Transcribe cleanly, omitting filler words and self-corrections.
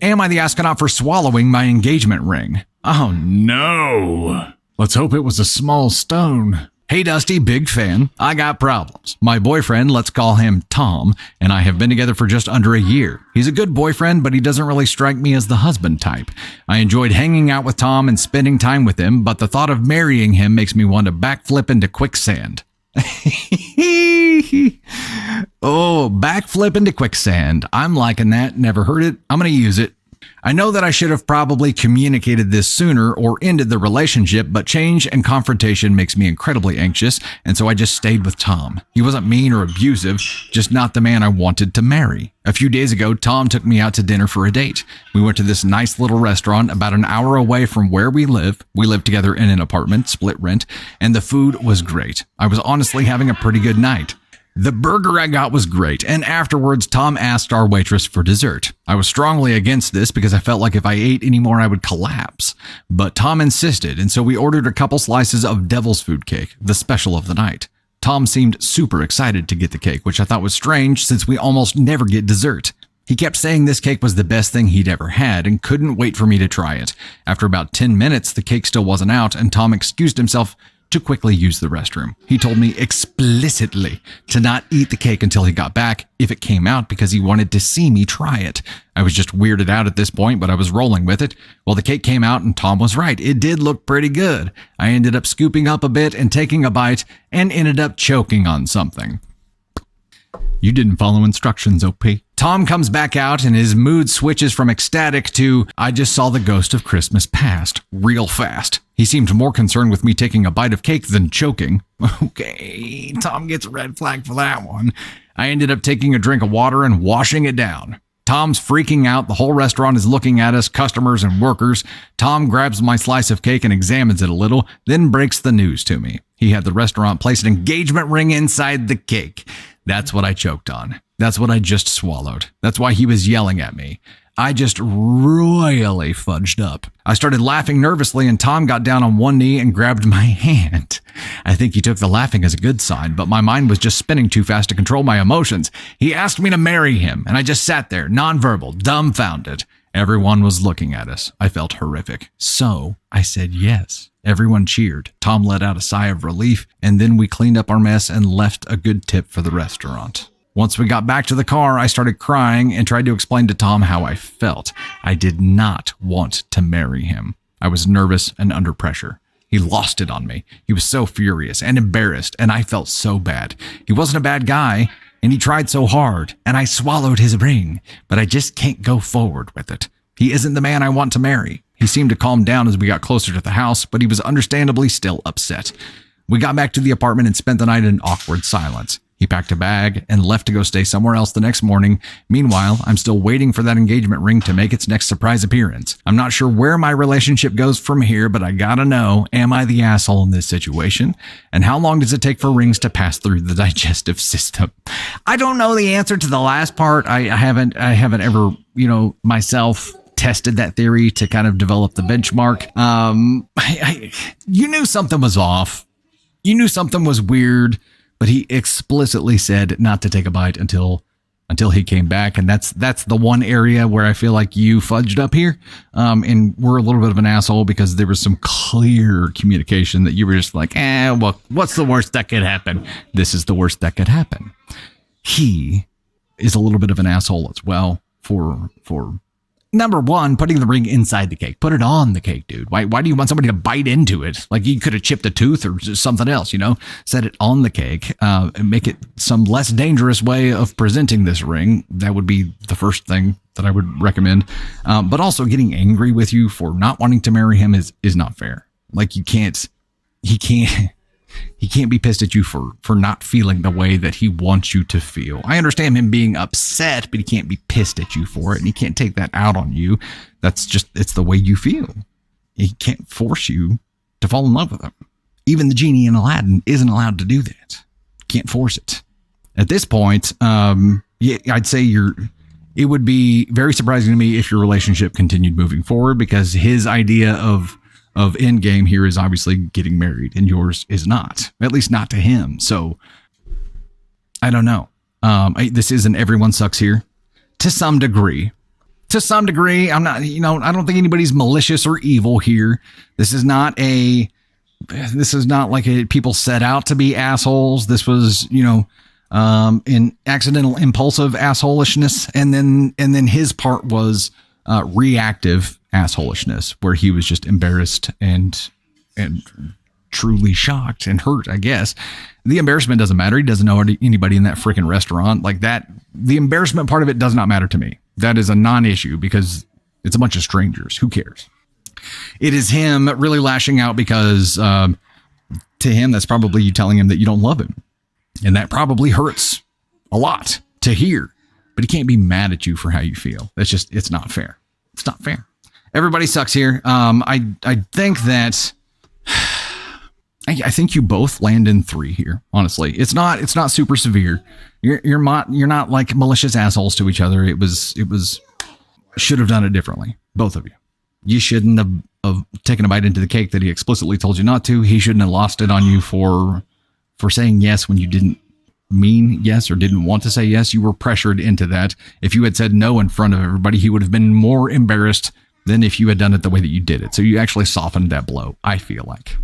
Am I the astronaut for swallowing my engagement ring? Oh no. Let's hope it was a small stone. Hey Dusty, big fan. I got problems. My boyfriend, let's call him Tom, and I have been together for just under a year. He's a good boyfriend, but he doesn't really strike me as the husband type. I enjoyed hanging out with Tom and spending time with him, but the thought of marrying him makes me want to backflip into quicksand. Oh, backflip into quicksand. I'm liking that. Never heard it. I'm going to use it. I know that I should have probably communicated this sooner or ended the relationship, but change and confrontation makes me incredibly anxious, and so I just stayed with Tom. He wasn't mean or abusive, just not the man I wanted to marry. A few days ago, Tom took me out to dinner for a date. We went to this nice little restaurant about an hour away from where we live. We live together in an apartment, split rent, and the food was great. I was honestly having a pretty good night. The burger I got was great, and afterwards, Tom asked our waitress for dessert. I was strongly against this because I felt like if I ate any more, I would collapse. But Tom insisted, and so we ordered a couple slices of devil's food cake, the special of the night. Tom seemed super excited to get the cake, which I thought was strange since we almost never get dessert. He kept saying this cake was the best thing he'd ever had and couldn't wait for me to try it. After about 10 minutes, the cake still wasn't out, and Tom excused himself to quickly use the restroom. He told me explicitly to not eat the cake until he got back if it came out because he wanted to see me try it. I was just weirded out at this point, but I was rolling with it. Well, the cake came out and Tom was right. It did look pretty good. I ended up scooping up a bit and taking a bite and ended up choking on something. You didn't follow instructions, OP. Tom comes back out and his mood switches from ecstatic to, I just saw the ghost of Christmas past, real fast. He seemed more concerned with me taking a bite of cake than choking. Okay, Tom gets a red flag for that one. I ended up taking a drink of water and washing it down. Tom's freaking out. The whole restaurant is looking at us, customers and workers. Tom grabs my slice of cake and examines it a little, then breaks the news to me. He had the restaurant place an engagement ring inside the cake. That's what I choked on. That's what I just swallowed. That's why he was yelling at me. I just royally fudged up. I started laughing nervously and Tom got down on one knee and grabbed my hand. I think he took the laughing as a good sign, but my mind was just spinning too fast to control my emotions. He asked me to marry him, and I just sat there, nonverbal, dumbfounded. Everyone was looking at us. I felt horrific. So I said yes. Everyone cheered. Tom let out a sigh of relief, and then we cleaned up our mess and left a good tip for the restaurant. Once we got back to the car, I started crying and tried to explain to Tom how I felt. I did not want to marry him. I was nervous and under pressure. He lost it on me. He was so furious and embarrassed, and I felt so bad. He wasn't a bad guy, and he tried so hard, and I swallowed his ring, but I just can't go forward with it. He isn't the man I want to marry. He seemed to calm down as we got closer to the house, but he was understandably still upset. We got back to the apartment and spent the night in awkward silence. He packed a bag and left to go stay somewhere else the next morning. Meanwhile, I'm still waiting for that engagement ring to make its next surprise appearance. I'm not sure where my relationship goes from here, but I gotta know, am I the asshole in this situation? And how long does it take for rings to pass through the digestive system? I don't know the answer to the last part. I haven't ever, myself tested that theory to kind of develop the benchmark. You knew something was off. You knew something was weird. But he explicitly said not to take a bite until he came back. And that's the one area where I feel like you fudged up here. And we're a little bit of an asshole because there was some clear communication that you were just like, well, what's the worst that could happen? This is the worst that could happen. He is a little bit of an asshole as well for number one, putting the ring inside the cake. Put it on the cake, dude. Why do you want somebody to bite into it? Like you could have chipped a tooth or something else, Set it on the cake and make it some less dangerous way of presenting this ring. That would be the first thing that I would recommend. But also getting angry with you for not wanting to marry him is not fair. Like he can't be pissed at you for not feeling the way that he wants you to feel. I understand him being upset, but he can't be pissed at you for it, and he can't take that out on you. It's the way you feel. He can't force you to fall in love with him. Even the genie in Aladdin isn't allowed to do that. Can't force it. At this point, I'd say it would be very surprising to me if your relationship continued moving forward, because his idea of end game here is obviously getting married and yours is not, at least not to him. So I don't know. This isn't everyone sucks here to some degree. To some degree. I'm not, I don't think anybody's malicious or evil here. This is not like people set out to be assholes. This was, an accidental impulsive assholishness. And then his part was reactive assholishness, where he was just embarrassed and truly shocked and hurt, I guess. The embarrassment doesn't matter. He doesn't know anybody in that freaking restaurant like that. The embarrassment part of it does not matter to me. That is a non-issue because it's a bunch of strangers. Who cares? It is him really lashing out because to him, that's probably you telling him that you don't love him. And that probably hurts a lot to hear. But he can't be mad at you for how you feel. It's not fair. It's not fair. Everybody sucks here. I think that I think you both land in 3 here. Honestly, it's not super severe. You're not like malicious assholes to each other. It was should have done it differently. Both of you. You shouldn't have taken a bite into the cake that he explicitly told you not to. He shouldn't have lost it on you for saying yes when you didn't mean yes or didn't want to say yes. You were pressured into that. If you had said no in front of everybody, he would have been more embarrassed than if you had done it the way that you did it. So you actually softened that blow, I feel like.